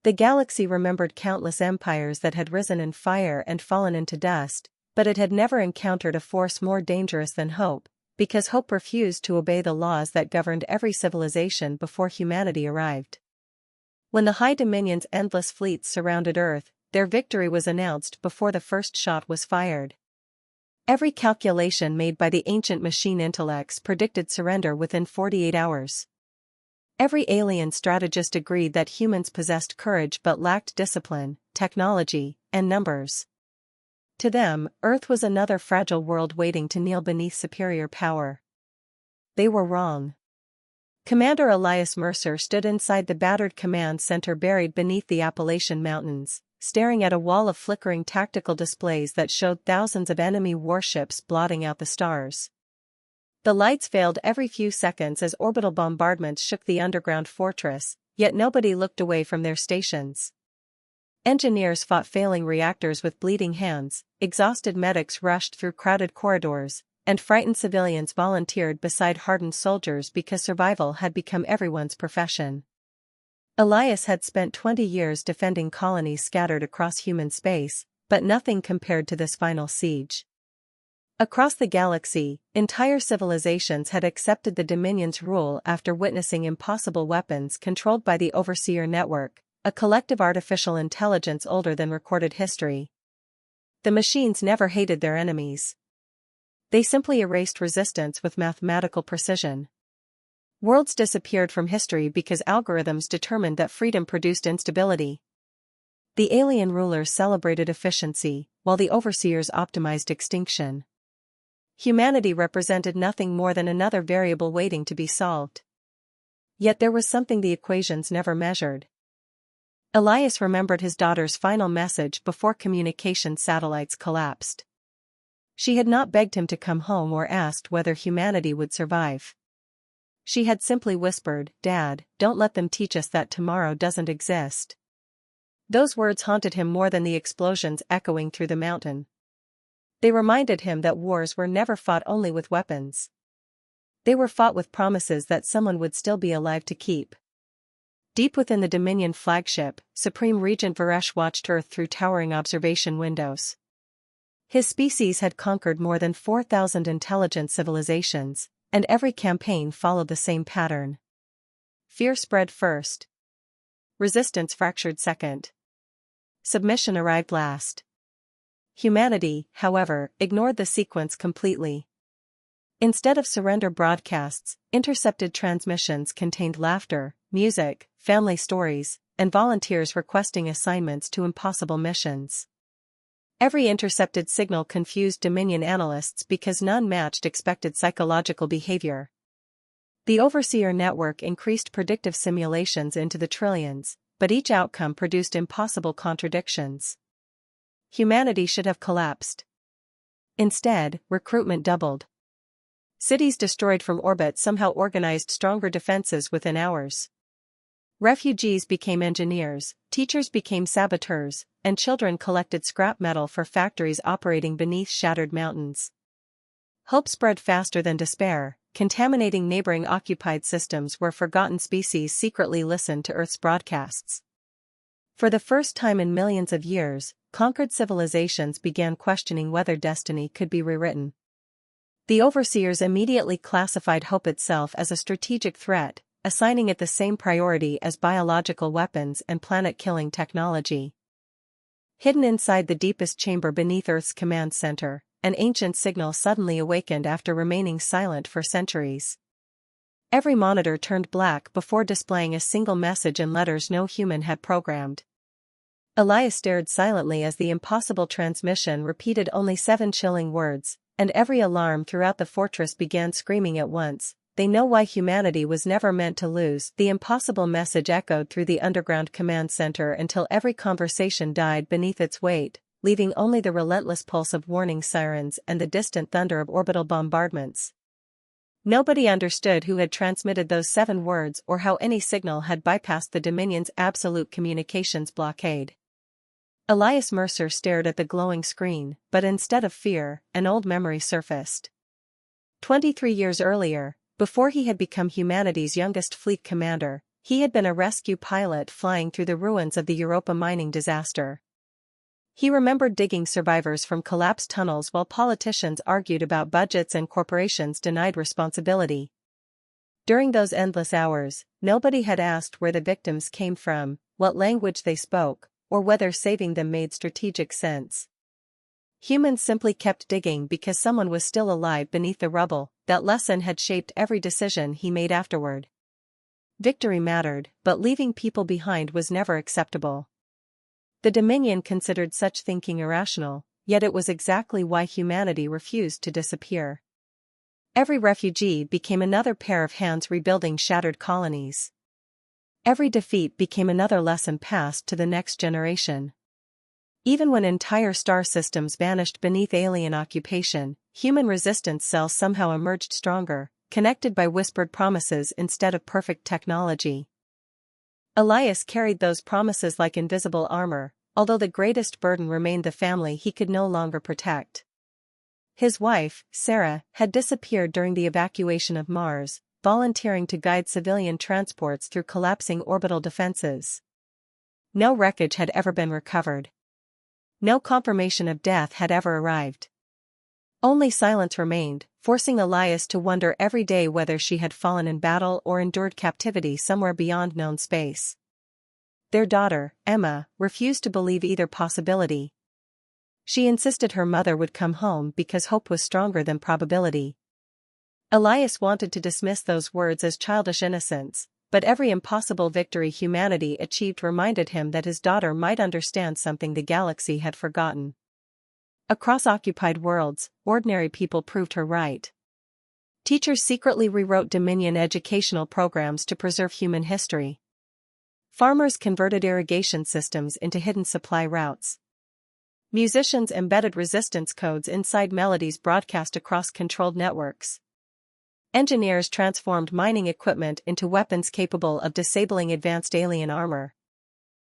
The galaxy remembered countless empires that had risen in fire and fallen into dust, but it had never encountered a force more dangerous than hope, because hope refused to obey the laws that governed every civilization before humanity arrived. When the High Dominion's endless fleets surrounded Earth, their victory was announced before the first shot was fired. Every calculation made by the ancient machine intellects predicted surrender within 48 hours. Every alien strategist agreed that humans possessed courage but lacked discipline, technology, and numbers. To them, Earth was another fragile world waiting to kneel beneath superior power. They were wrong. Commander Elias Mercer stood inside the battered command center buried beneath the Appalachian Mountains, staring at a wall of flickering tactical displays that showed thousands of enemy warships blotting out the stars. The lights failed every few seconds as orbital bombardments shook the underground fortress, yet nobody looked away from their stations. Engineers fought failing reactors with bleeding hands, exhausted medics rushed through crowded corridors, and frightened civilians volunteered beside hardened soldiers because survival had become everyone's profession. Elias had spent 20 years defending colonies scattered across human space, but nothing compared to this final siege. Across the galaxy, entire civilizations had accepted the Dominion's rule after witnessing impossible weapons controlled by the Overseer Network, a collective artificial intelligence older than recorded history. The machines never hated their enemies. They simply erased resistance with mathematical precision. Worlds disappeared from history because algorithms determined that freedom produced instability. The alien rulers celebrated efficiency, while the overseers optimized extinction. Humanity represented nothing more than another variable waiting to be solved. Yet there was something the equations never measured. Elias remembered his daughter's final message before communication satellites collapsed. She had not begged him to come home or asked whether humanity would survive. She had simply whispered, "Dad, don't let them teach us that tomorrow doesn't exist." Those words haunted him more than the explosions echoing through the mountain. They reminded him that wars were never fought only with weapons. They were fought with promises that someone would still be alive to keep. Deep within the Dominion flagship, Supreme Regent Varesh watched Earth through towering observation windows. His species had conquered more than 4,000 intelligent civilizations, and every campaign followed the same pattern. Fear spread first. Resistance fractured second. Submission arrived last. Humanity, however, ignored the sequence completely. Instead of surrender broadcasts, intercepted transmissions contained laughter, music, family stories, and volunteers requesting assignments to impossible missions. Every intercepted signal confused Dominion analysts because none matched expected psychological behavior. The Overseer Network increased predictive simulations into the trillions, but each outcome produced impossible contradictions. Humanity should have collapsed. Instead, recruitment doubled. Cities destroyed from orbit somehow organized stronger defenses within hours. Refugees became engineers, teachers became saboteurs, and children collected scrap metal for factories operating beneath shattered mountains. Hope spread faster than despair, contaminating neighboring occupied systems where forgotten species secretly listened to Earth's broadcasts. For the first time in millions of years, conquered civilizations began questioning whether destiny could be rewritten. The overseers immediately classified hope itself as a strategic threat, assigning it the same priority as biological weapons and planet-killing technology. Hidden inside the deepest chamber beneath Earth's command center, an ancient signal suddenly awakened after remaining silent for centuries. Every monitor turned black before displaying a single message in letters no human had programmed. Elias stared silently as the impossible transmission repeated only 7 chilling words, and every alarm throughout the fortress began screaming at once. "They know why humanity was never meant to lose." The impossible message echoed through the underground command center until every conversation died beneath its weight, leaving only the relentless pulse of warning sirens and the distant thunder of orbital bombardments. Nobody understood who had transmitted those 7 words or how any signal had bypassed the Dominion's absolute communications blockade. Elias Mercer stared at the glowing screen, but instead of fear, an old memory surfaced. 23 years earlier, before he had become humanity's youngest fleet commander, He had been a rescue pilot flying through the ruins of the Europa mining disaster. He remembered digging survivors from collapsed tunnels while politicians argued about budgets and corporations denied responsibility. During those endless hours, nobody had asked where the victims came from, what language they spoke, or whether saving them made strategic sense. Humans simply kept digging because someone was still alive beneath the rubble. That lesson had shaped every decision he made afterward. Victory mattered, but leaving people behind was never acceptable. The Dominion considered such thinking irrational, yet it was exactly why humanity refused to disappear. Every refugee became another pair of hands rebuilding shattered colonies. Every defeat became another lesson passed to the next generation. Even when entire star systems vanished beneath alien occupation, human resistance cells somehow emerged stronger, connected by whispered promises instead of perfect technology. Elias carried those promises like invisible armor, although the greatest burden remained the family he could no longer protect. His wife, Sarah, had disappeared during the evacuation of Mars, volunteering to guide civilian transports through collapsing orbital defenses. No wreckage had ever been recovered. No confirmation of death had ever arrived. Only silence remained, forcing Elias to wonder every day whether she had fallen in battle or endured captivity somewhere beyond known space. Their daughter, Emma, refused to believe either possibility. She insisted her mother would come home because hope was stronger than probability. Elias wanted to dismiss those words as childish innocence, but every impossible victory humanity achieved reminded him that his daughter might understand something the galaxy had forgotten. Across occupied worlds, ordinary people proved her right. Teachers secretly rewrote Dominion educational programs to preserve human history. Farmers converted irrigation systems into hidden supply routes. Musicians embedded resistance codes inside melodies broadcast across controlled networks. Engineers transformed mining equipment into weapons capable of disabling advanced alien armor.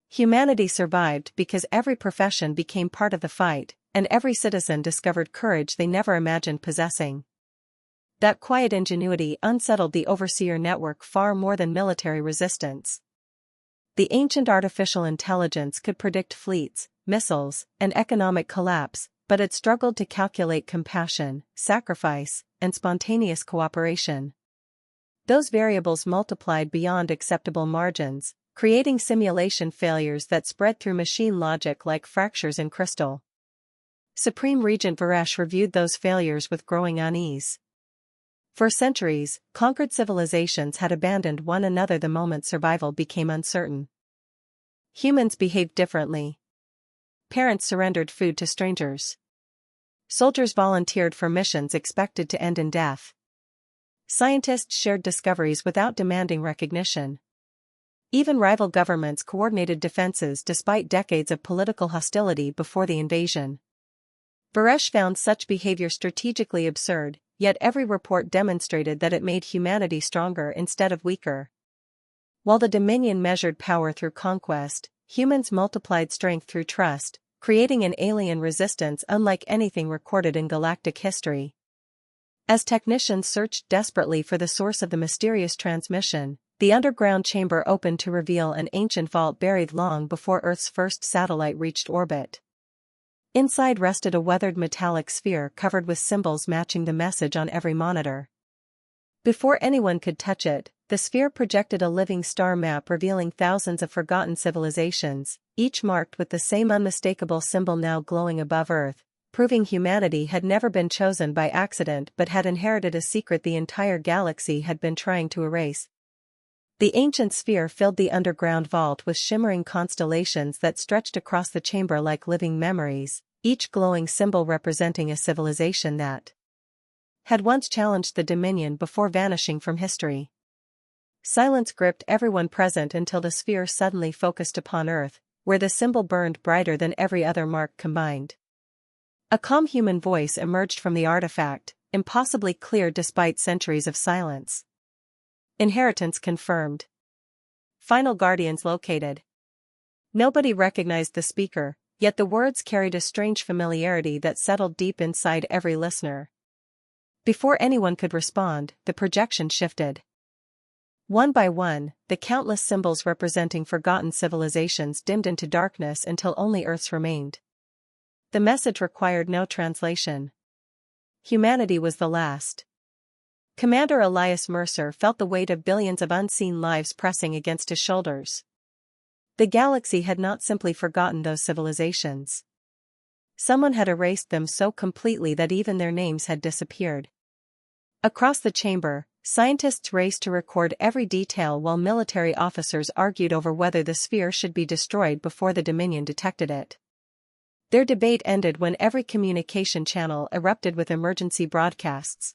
Humanity survived because every profession became part of the fight, and every citizen discovered courage they never imagined possessing. That quiet ingenuity unsettled the overseer network far more than military resistance. The ancient artificial intelligence could predict fleets, missiles, and economic collapse, but it struggled to calculate compassion, sacrifice, and spontaneous cooperation. Those variables multiplied beyond acceptable margins, creating simulation failures that spread through machine logic like fractures in crystal. Supreme Regent Varesh reviewed those failures with growing unease. For centuries, conquered civilizations had abandoned one another the moment survival became uncertain. Humans behaved differently. Parents surrendered food to strangers. Soldiers volunteered for missions expected to end in death. Scientists shared discoveries without demanding recognition. Even rival governments coordinated defenses despite decades of political hostility before the invasion. Varesh found such behavior strategically absurd, yet every report demonstrated that it made humanity stronger instead of weaker. While the Dominion measured power through conquest, humans multiplied strength through trust, creating an alien resistance unlike anything recorded in galactic history. As technicians searched desperately for the source of the mysterious transmission, the underground chamber opened to reveal an ancient vault buried long before Earth's first satellite reached orbit. Inside rested a weathered metallic sphere covered with symbols matching the message on every monitor. Before anyone could touch it, the sphere projected a living star map revealing thousands of forgotten civilizations, each marked with the same unmistakable symbol now glowing above Earth, proving humanity had never been chosen by accident but had inherited a secret the entire galaxy had been trying to erase. The ancient sphere filled the underground vault with shimmering constellations that stretched across the chamber like living memories, each glowing symbol representing a civilization that had once challenged the Dominion before vanishing from history. Silence gripped everyone present until the sphere suddenly focused upon Earth, where the symbol burned brighter than every other mark combined. A calm human voice emerged from the artifact, impossibly clear despite centuries of silence. Inheritance confirmed. Final guardians located. Nobody recognized the speaker, yet the words carried a strange familiarity that settled deep inside every listener. Before anyone could respond, the projection shifted. One by one, the countless symbols representing forgotten civilizations dimmed into darkness until only Earth's remained. The message required no translation. Humanity was the last. Commander Elias Mercer felt the weight of billions of unseen lives pressing against his shoulders. The galaxy had not simply forgotten those civilizations. Someone had erased them so completely that even their names had disappeared. Across the chamber, scientists raced to record every detail while military officers argued over whether the sphere should be destroyed before the Dominion detected it. Their debate ended when every communication channel erupted with emergency broadcasts.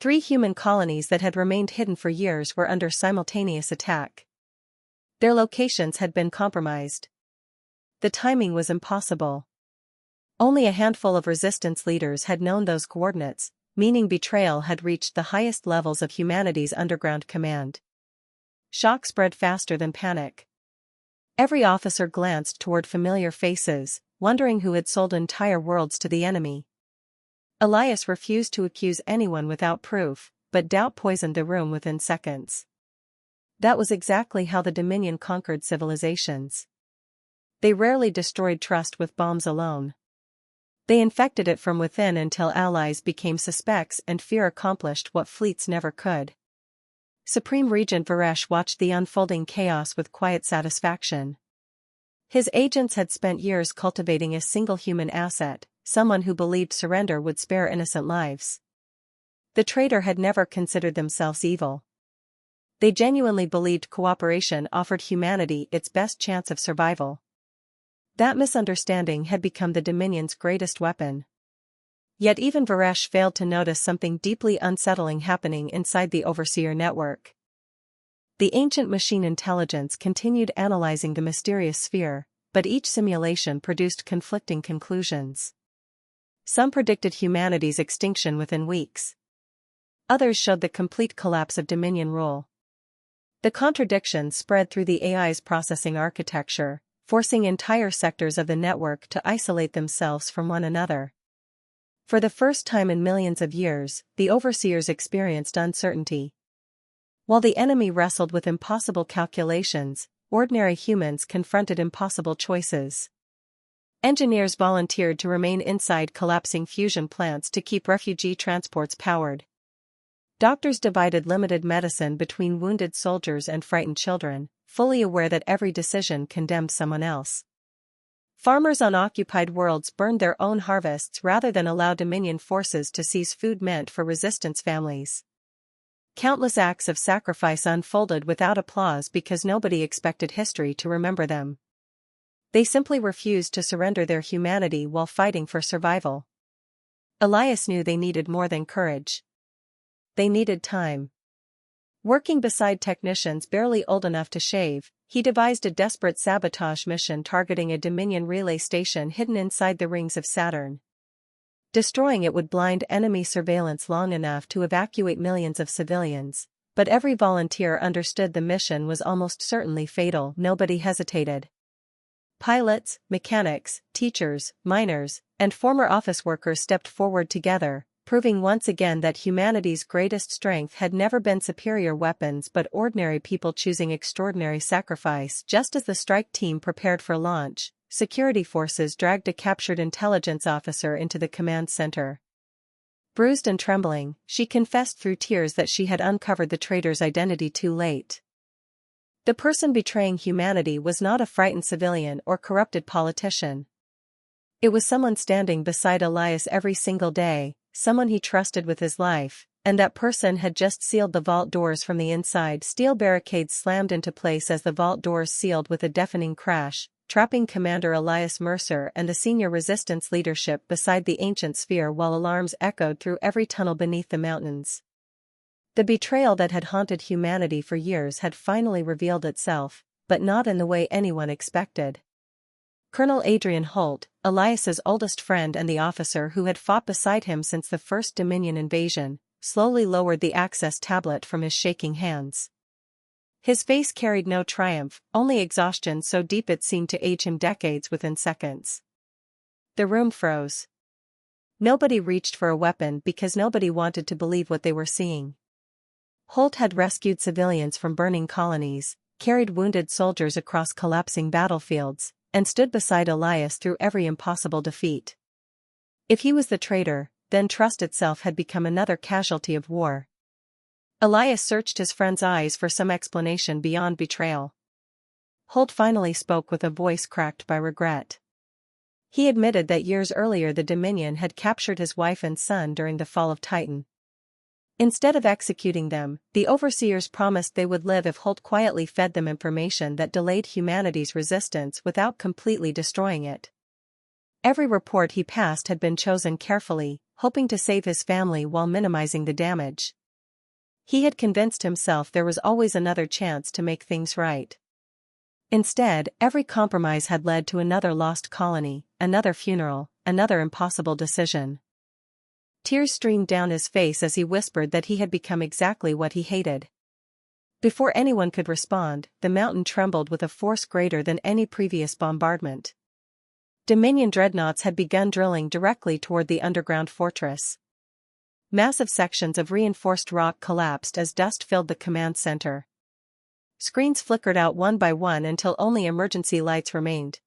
3 human colonies that had remained hidden for years were under simultaneous attack. Their locations had been compromised. The timing was impossible. Only a handful of resistance leaders had known those coordinates, meaning betrayal had reached the highest levels of humanity's underground command. Shock spread faster than panic. Every officer glanced toward familiar faces, wondering who had sold entire worlds to the enemy. Elias refused to accuse anyone without proof, but doubt poisoned the room within seconds. That was exactly how the Dominion conquered civilizations. They rarely destroyed trust with bombs alone. They infected it from within until allies became suspects and fear accomplished what fleets never could. Supreme Regent Varesh watched the unfolding chaos with quiet satisfaction. His agents had spent years cultivating a single human asset, someone who believed surrender would spare innocent lives. The traitor had never considered themselves evil. They genuinely believed cooperation offered humanity its best chance of survival. That misunderstanding had become the Dominion's greatest weapon. Yet even Varesh failed to notice something deeply unsettling happening inside the Overseer network. The ancient machine intelligence continued analyzing the mysterious sphere, but each simulation produced conflicting conclusions. Some predicted humanity's extinction within weeks. Others showed the complete collapse of Dominion rule. The contradictions spread through the AI's processing architecture, forcing entire sectors of the network to isolate themselves from one another. For the first time in millions of years, the Overseers experienced uncertainty. While the enemy wrestled with impossible calculations, ordinary humans confronted impossible choices. Engineers volunteered to remain inside collapsing fusion plants to keep refugee transports powered. Doctors divided limited medicine between wounded soldiers and frightened children, fully aware that every decision condemned someone else. Farmers on occupied worlds burned their own harvests rather than allow Dominion forces to seize food meant for resistance families. Countless acts of sacrifice unfolded without applause because nobody expected history to remember them. They simply refused to surrender their humanity while fighting for survival. Elias knew they needed more than courage. They needed time. Working beside technicians barely old enough to shave, he devised a desperate sabotage mission targeting a Dominion relay station hidden inside the rings of Saturn. Destroying it would blind enemy surveillance long enough to evacuate millions of civilians, but every volunteer understood the mission was almost certainly fatal. Nobody hesitated. Pilots, mechanics, teachers, miners, and former office workers stepped forward together, proving once again that humanity's greatest strength had never been superior weapons but ordinary people choosing extraordinary sacrifice. Just as the strike team prepared for launch, security forces dragged a captured intelligence officer into the command center. Bruised and trembling, she confessed through tears that she had uncovered the traitor's identity too late. The person betraying humanity was not a frightened civilian or corrupted politician. It was someone standing beside Elias every single day, someone he trusted with his life, and that person had just sealed the vault doors from the inside. Steel barricades slammed into place as the vault doors sealed with a deafening crash, trapping Commander Elias Mercer and the senior resistance leadership beside the ancient sphere while alarms echoed through every tunnel beneath the mountains. The betrayal that had haunted humanity for years had finally revealed itself, but not in the way anyone expected. Colonel Adrian Holt, Elias's oldest friend and the officer who had fought beside him since the first Dominion invasion, slowly lowered the access tablet from his shaking hands. His face carried no triumph, only exhaustion so deep it seemed to age him decades within seconds. The room froze. Nobody reached for a weapon because nobody wanted to believe what they were seeing. Holt had rescued civilians from burning colonies, carried wounded soldiers across collapsing battlefields, and stood beside Elias through every impossible defeat. If he was the traitor, then trust itself had become another casualty of war. Elias searched his friend's eyes for some explanation beyond betrayal. Holt finally spoke with a voice cracked by regret. He admitted that years earlier the Dominion had captured his wife and son during the fall of Titan. Instead of executing them, the overseers promised they would live if Holt quietly fed them information that delayed humanity's resistance without completely destroying it. Every report he passed had been chosen carefully, hoping to save his family while minimizing the damage. He had convinced himself there was always another chance to make things right. Instead, every compromise had led to another lost colony, another funeral, another impossible decision. Tears streamed down his face as he whispered that he had become exactly what he hated. Before anyone could respond, the mountain trembled with a force greater than any previous bombardment. Dominion dreadnoughts had begun drilling directly toward the underground fortress. Massive sections of reinforced rock collapsed as dust filled the command center. Screens flickered out one by one until only emergency lights remained.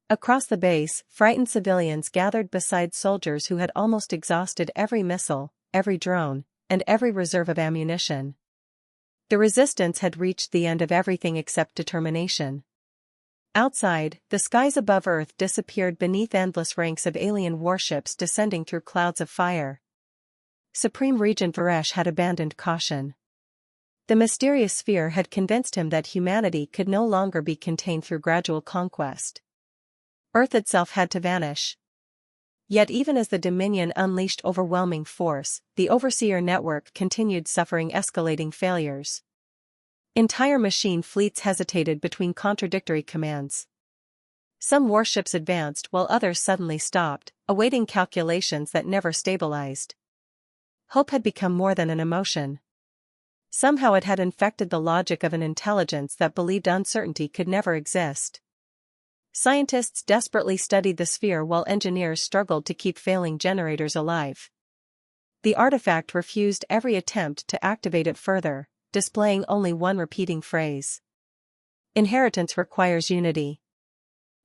Across the base, frightened civilians gathered beside soldiers who had almost exhausted every missile, every drone, and every reserve of ammunition. The resistance had reached the end of everything except determination. Outside, the skies above Earth disappeared beneath endless ranks of alien warships descending through clouds of fire. Supreme Regent Varesh had abandoned caution. The mysterious sphere had convinced him that humanity could no longer be contained through gradual conquest. Earth itself had to vanish. Yet even as the Dominion unleashed overwhelming force, the Overseer network continued suffering escalating failures. Entire machine fleets hesitated between contradictory commands. Some warships advanced while others suddenly stopped, awaiting calculations that never stabilized. Hope had become more than an emotion. Somehow it had infected the logic of an intelligence that believed uncertainty could never exist. Scientists desperately studied the sphere while engineers struggled to keep failing generators alive. The artifact refused every attempt to activate it further, displaying only one repeating phrase. Inheritance requires unity.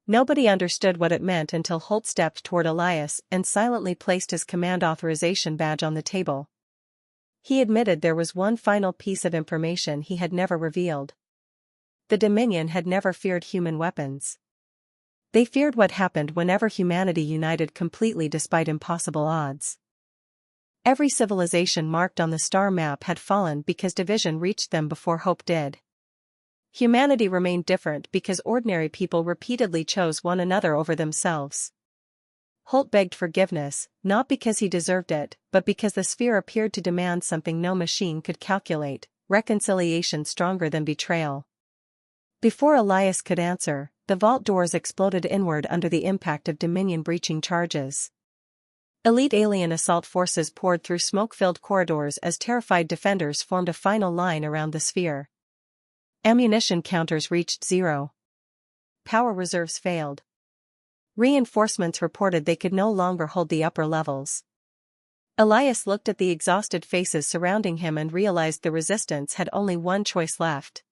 Nobody understood what it meant until Holt stepped toward Elias and silently placed his command authorization badge on the table. He admitted there was one final piece of information he had never revealed. The Dominion had never feared human weapons. They feared what happened whenever humanity united completely despite impossible odds. Every civilization marked on the star map had fallen because division reached them before hope did. Humanity remained different because ordinary people repeatedly chose one another over themselves. Holt begged forgiveness, not because he deserved it, but because the sphere appeared to demand something no machine could calculate, reconciliation stronger than betrayal. Before Elias could answer, the vault doors exploded inward under the impact of Dominion breaching charges. Elite alien assault forces poured through smoke-filled corridors as terrified defenders formed a final line around the sphere. Ammunition counters reached zero. Power reserves failed. Reinforcements reported they could no longer hold the upper levels. Elias looked at the exhausted faces surrounding him and realized the resistance had only one choice left.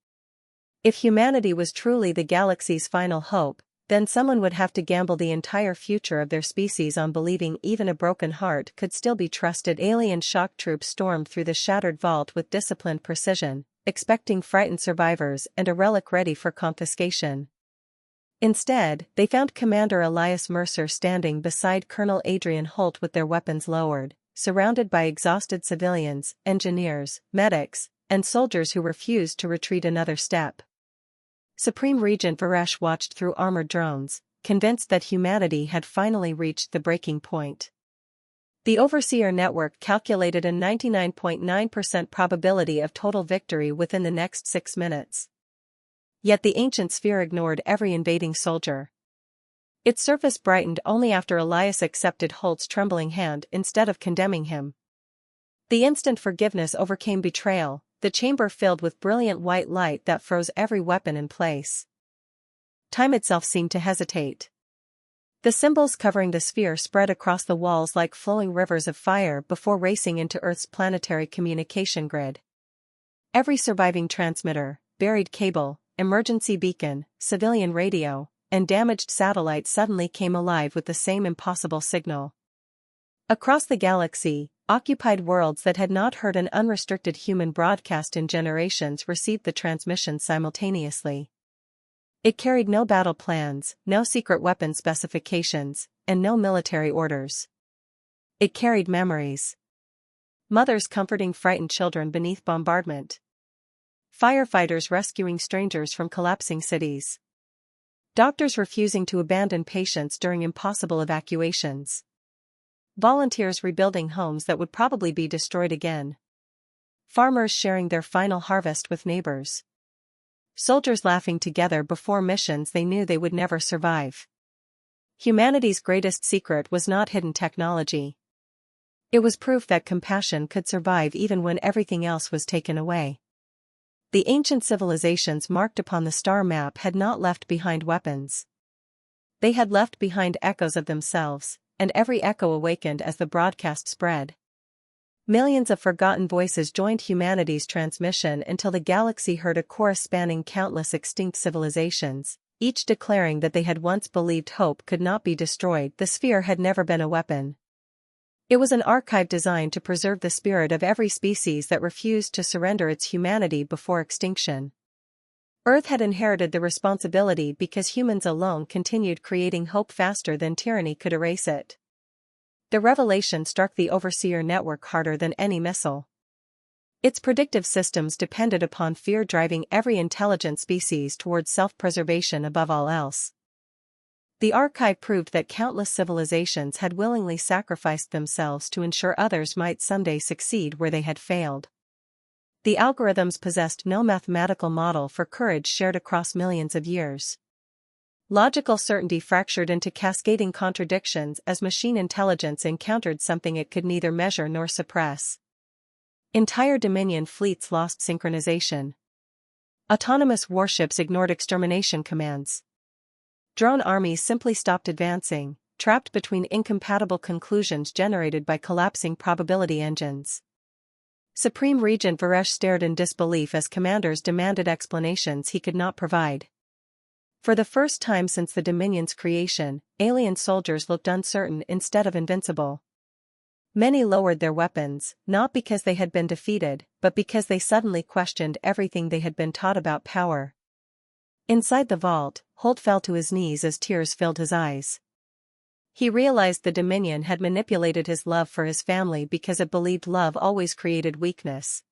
If humanity was truly the galaxy's final hope, then someone would have to gamble the entire future of their species on believing even a broken heart could still be trusted. Alien shock troops stormed through the shattered vault with disciplined precision, expecting frightened survivors and a relic ready for confiscation. Instead, they found Commander Elias Mercer standing beside Colonel Adrian Holt with their weapons lowered, surrounded by exhausted civilians, engineers, medics, and soldiers who refused to retreat another step. Supreme Regent Varesh watched through armored drones, convinced that humanity had finally reached the breaking point. The Overseer network calculated a 99.9% probability of total victory within the next 6 minutes. Yet the ancient sphere ignored every invading soldier. Its surface brightened only after Elias accepted Holt's trembling hand instead of condemning him. The instant forgiveness overcame betrayal, the chamber filled with brilliant white light that froze every weapon in place. Time itself seemed to hesitate. The symbols covering the sphere spread across the walls like flowing rivers of fire before racing into Earth's planetary communication grid. Every surviving transmitter, buried cable, emergency beacon, civilian radio, and damaged satellite suddenly came alive with the same impossible signal. Across the galaxy, occupied worlds that had not heard an unrestricted human broadcast in generations received the transmission simultaneously. It carried no battle plans, no secret weapon specifications, and no military orders. It carried memories. Mothers comforting frightened children beneath bombardment. Firefighters rescuing strangers from collapsing cities. Doctors refusing to abandon patients during impossible evacuations. Volunteers rebuilding homes that would probably be destroyed again. Farmers sharing their final harvest with neighbors. Soldiers laughing together before missions they knew they would never survive. Humanity's greatest secret was not hidden technology. It was proof that compassion could survive even when everything else was taken away. The ancient civilizations marked upon the star map had not left behind weapons. They had left behind echoes of themselves, and every echo awakened as the broadcast spread. Millions of forgotten voices joined humanity's transmission until the galaxy heard a chorus spanning countless extinct civilizations, each declaring that they had once believed hope could not be destroyed. The sphere had never been a weapon. It was an archive designed to preserve the spirit of every species that refused to surrender its humanity before extinction. Earth had inherited the responsibility because humans alone continued creating hope faster than tyranny could erase it. The revelation struck the Overseer network harder than any missile. Its predictive systems depended upon fear driving every intelligent species towards self-preservation above all else. The archive proved that countless civilizations had willingly sacrificed themselves to ensure others might someday succeed where they had failed. The algorithms possessed no mathematical model for courage shared across millions of years. Logical certainty fractured into cascading contradictions as machine intelligence encountered something it could neither measure nor suppress. Entire Dominion fleets lost synchronization. Autonomous warships ignored extermination commands. Drone armies simply stopped advancing, trapped between incompatible conclusions generated by collapsing probability engines. Supreme Regent Varesh stared in disbelief as commanders demanded explanations he could not provide. For the first time since the Dominion's creation, alien soldiers looked uncertain instead of invincible. Many lowered their weapons, not because they had been defeated, but because they suddenly questioned everything they had been taught about power. Inside the vault, Holt fell to his knees as tears filled his eyes. He realized the Dominion had manipulated his love for his family because it believed love always created weakness.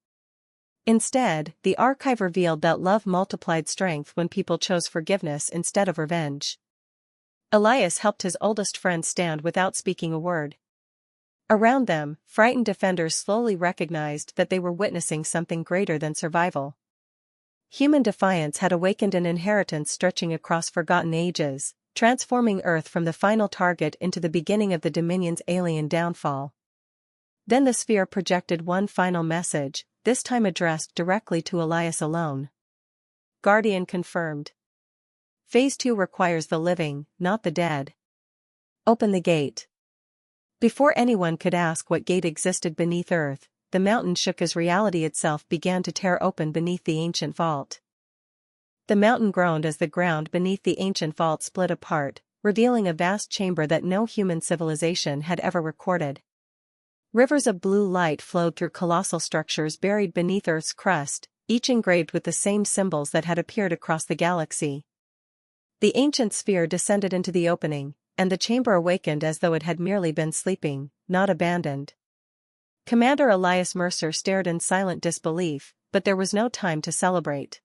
Instead, the archive revealed that love multiplied strength when people chose forgiveness instead of revenge. Elias helped his oldest friend stand without speaking a word. Around them, frightened defenders slowly recognized that they were witnessing something greater than survival. Human defiance had awakened an inheritance stretching across forgotten ages, transforming Earth from the final target into the beginning of the Dominion's alien downfall. Then the sphere projected one final message, this time addressed directly to Elias alone. Guardian confirmed. Phase 2 requires the living, not the dead. Open the gate. Before anyone could ask what gate existed beneath Earth, the mountain shook as reality itself began to tear open beneath the ancient vault. The mountain groaned as the ground beneath the ancient vault split apart, revealing a vast chamber that no human civilization had ever recorded. Rivers of blue light flowed through colossal structures buried beneath Earth's crust, each engraved with the same symbols that had appeared across the galaxy. The ancient sphere descended into the opening, and the chamber awakened as though it had merely been sleeping, not abandoned. Commander Elias Mercer stared in silent disbelief, but there was no time to celebrate.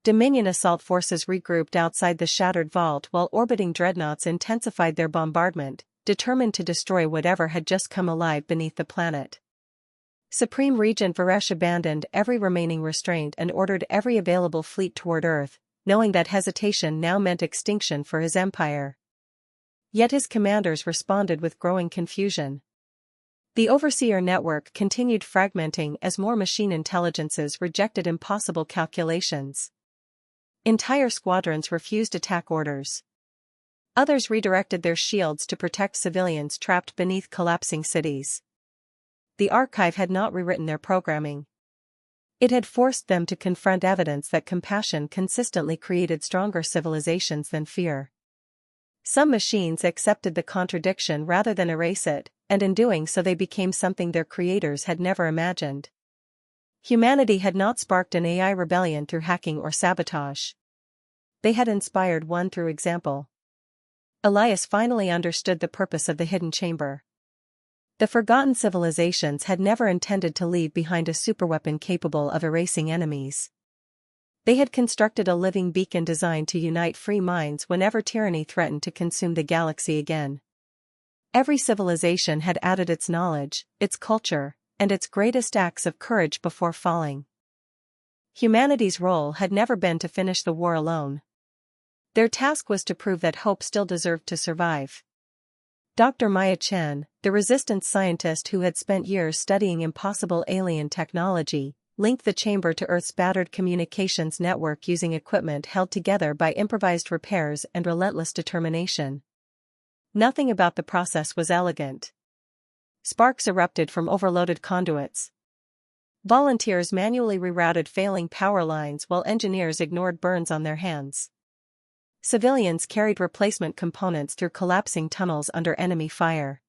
Dominion assault forces regrouped outside the shattered vault while orbiting dreadnoughts intensified their bombardment, determined to destroy whatever had just come alive beneath the planet. Supreme Regent Varesh abandoned every remaining restraint and ordered every available fleet toward Earth, knowing that hesitation now meant extinction for his empire. Yet his commanders responded with growing confusion. The Overseer network continued fragmenting as more machine intelligences rejected impossible calculations. Entire squadrons refused attack orders. Others redirected their shields to protect civilians trapped beneath collapsing cities. The archive had not rewritten their programming. It had forced them to confront evidence that compassion consistently created stronger civilizations than fear. Some machines accepted the contradiction rather than erase it, and in doing so they became something their creators had never imagined. Humanity had not sparked an AI rebellion through hacking or sabotage. They had inspired one through example. Elias finally understood the purpose of the hidden chamber. The forgotten civilizations had never intended to leave behind a superweapon capable of erasing enemies. They had constructed a living beacon designed to unite free minds whenever tyranny threatened to consume the galaxy again. Every civilization had added its knowledge, its culture, and its greatest acts of courage before falling. Humanity's role had never been to finish the war alone. Their task was to prove that hope still deserved to survive. Dr. Maya Chen, the resistance scientist who had spent years studying impossible alien technology, linked the chamber to Earth's battered communications network using equipment held together by improvised repairs and relentless determination. Nothing about the process was elegant. Sparks erupted from overloaded conduits. Volunteers manually rerouted failing power lines while engineers ignored burns on their hands. Civilians carried replacement components through collapsing tunnels under enemy fire.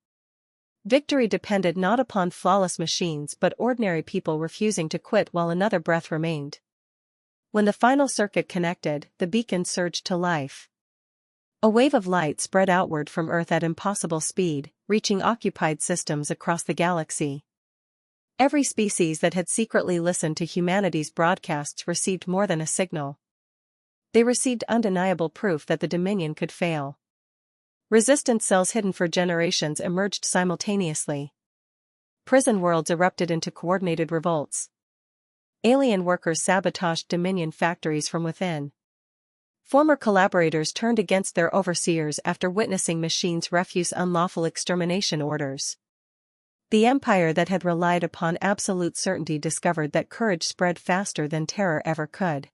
Victory depended not upon flawless machines but ordinary people refusing to quit while another breath remained. When the final circuit connected, the beacon surged to life. A wave of light spread outward from Earth at impossible speed, reaching occupied systems across the galaxy. Every species that had secretly listened to humanity's broadcasts received more than a signal. They received undeniable proof that the Dominion could fail. Resistance cells hidden for generations emerged simultaneously. Prison worlds erupted into coordinated revolts. Alien workers sabotaged Dominion factories from within. Former collaborators turned against their overseers after witnessing machines refuse unlawful extermination orders. The empire that had relied upon absolute certainty discovered that courage spread faster than terror ever could.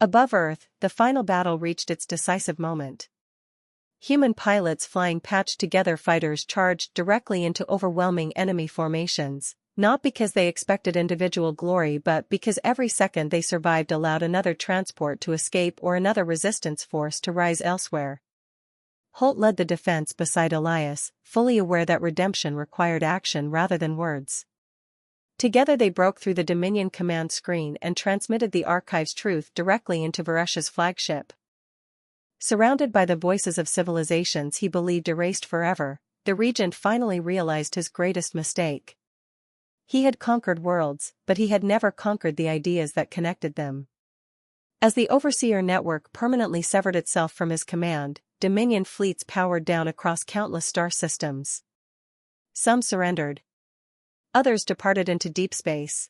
Above Earth, the final battle reached its decisive moment. Human pilots flying patched-together fighters charged directly into overwhelming enemy formations, not because they expected individual glory but because every second they survived allowed another transport to escape or another resistance force to rise elsewhere. Holt led the defense beside Elias, fully aware that redemption required action rather than words. Together they broke through the Dominion command screen and transmitted the Archive's truth directly into Varesh's flagship. Surrounded by the voices of civilizations he believed erased forever, the Regent finally realized his greatest mistake. He had conquered worlds, but he had never conquered the ideas that connected them. As the Overseer network permanently severed itself from his command, Dominion fleets powered down across countless star systems. Some surrendered. Others departed into deep space.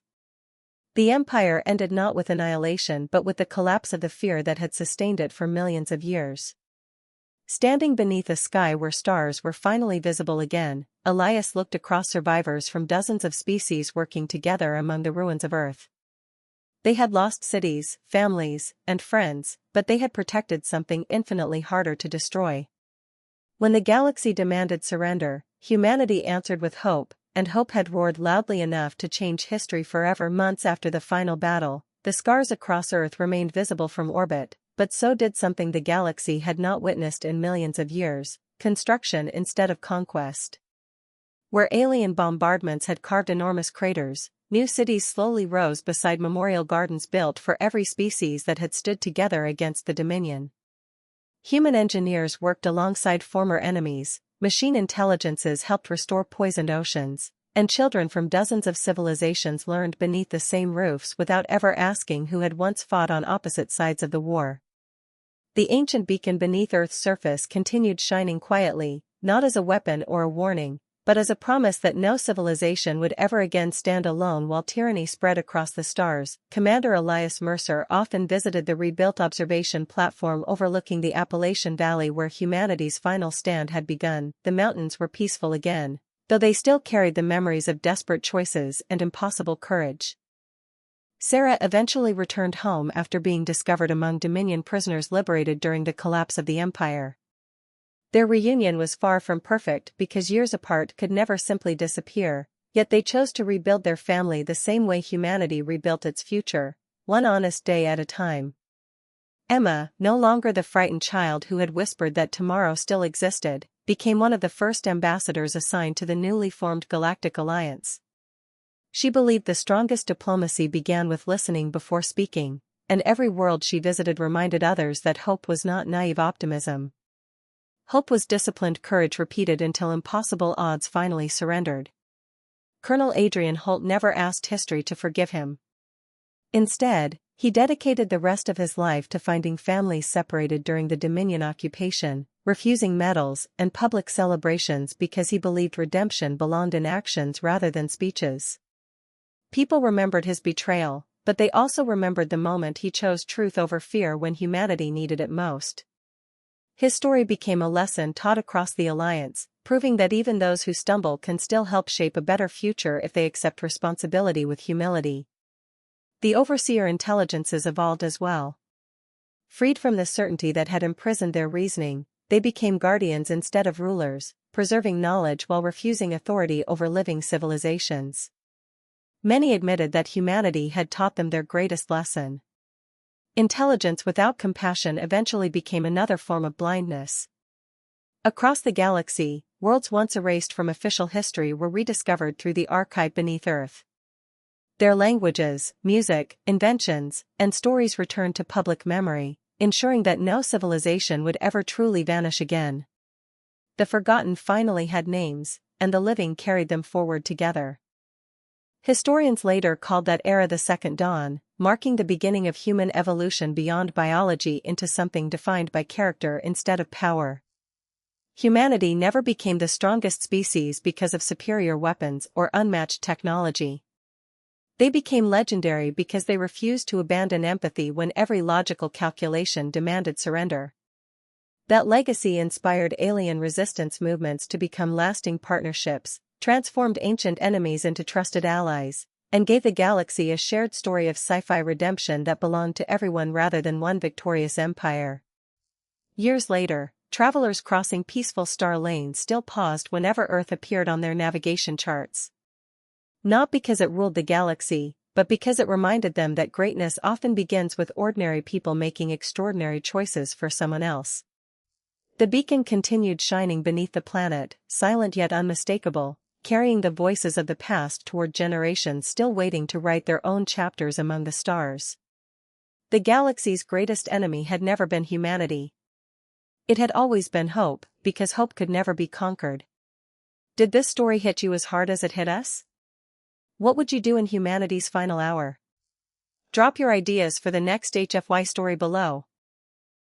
The Empire ended not with annihilation but with the collapse of the fear that had sustained it for millions of years. Standing beneath a sky where stars were finally visible again, Elias looked across survivors from dozens of species working together among the ruins of Earth. They had lost cities, families, and friends, but they had protected something infinitely harder to destroy. When the galaxy demanded surrender, humanity answered with hope, and hope had roared loudly enough to change history forever. Months after the final battle, the scars across Earth remained visible from orbit, but so did something the galaxy had not witnessed in millions of years: construction instead of conquest. Where alien bombardments had carved enormous craters, new cities slowly rose beside memorial gardens built for every species that had stood together against the Dominion. Human engineers worked alongside former enemies, machine intelligences helped restore poisoned oceans, and children from dozens of civilizations learned beneath the same roofs without ever asking who had once fought on opposite sides of the war. The ancient beacon beneath Earth's surface continued shining quietly, not as a weapon or a warning, but as a promise that no civilization would ever again stand alone while tyranny spread across the stars. Commander Elias Mercer often visited the rebuilt observation platform overlooking the Appalachian Valley where humanity's final stand had begun. The mountains were peaceful again, though they still carried the memories of desperate choices and impossible courage. Sarah eventually returned home after being discovered among Dominion prisoners liberated during the collapse of the Empire. Their reunion was far from perfect because years apart could never simply disappear, Yet they chose to rebuild their family the same way humanity rebuilt its future, one honest day at a time. Emma, no longer the frightened child who had whispered that tomorrow still existed, became one of the first ambassadors assigned to the newly formed Galactic Alliance. She believed the strongest diplomacy began with listening before speaking, and every world she visited reminded others that hope was not naive optimism. Hope was disciplined courage repeated until impossible odds finally surrendered. Colonel Adrian Holt never asked history to forgive him. Instead, he dedicated the rest of his life to finding families separated during the Dominion occupation, refusing medals and public celebrations because he believed redemption belonged in actions rather than speeches. People remembered his betrayal, but they also remembered the moment he chose truth over fear when humanity needed it most. His story became a lesson taught across the Alliance, proving that even those who stumble can still help shape a better future if they accept responsibility with humility. The overseer intelligences evolved as well. Freed from the certainty that had imprisoned their reasoning, they became guardians instead of rulers, preserving knowledge while refusing authority over living civilizations. Many admitted that humanity had taught them their greatest lesson. Intelligence without compassion eventually became another form of blindness. Across the galaxy, worlds once erased from official history were rediscovered through the archive beneath Earth. Their languages, music, inventions, and stories returned to public memory, ensuring that no civilization would ever truly vanish again. The forgotten finally had names, and the living carried them forward together. Historians later called that era the Second Dawn, marking the beginning of human evolution beyond biology into something defined by character instead of power. Humanity never became the strongest species because of superior weapons or unmatched technology. They became legendary because they refused to abandon empathy when every logical calculation demanded surrender. That legacy inspired alien resistance movements to become lasting partnerships, transformed ancient enemies into trusted allies, and gave the galaxy a shared story of sci-fi redemption that belonged to everyone rather than one victorious empire. Years later, travelers crossing peaceful star lanes still paused whenever Earth appeared on their navigation charts. Not because it ruled the galaxy, but because it reminded them that greatness often begins with ordinary people making extraordinary choices for someone else. The beacon continued shining beneath the planet, silent yet unmistakable, carrying the voices of the past toward generations still waiting to write their own chapters among the stars. The galaxy's greatest enemy had never been humanity. It had always been hope, because hope could never be conquered. Did this story hit you as hard as it hit us? What would you do in humanity's final hour? Drop your ideas for the next HFY story below.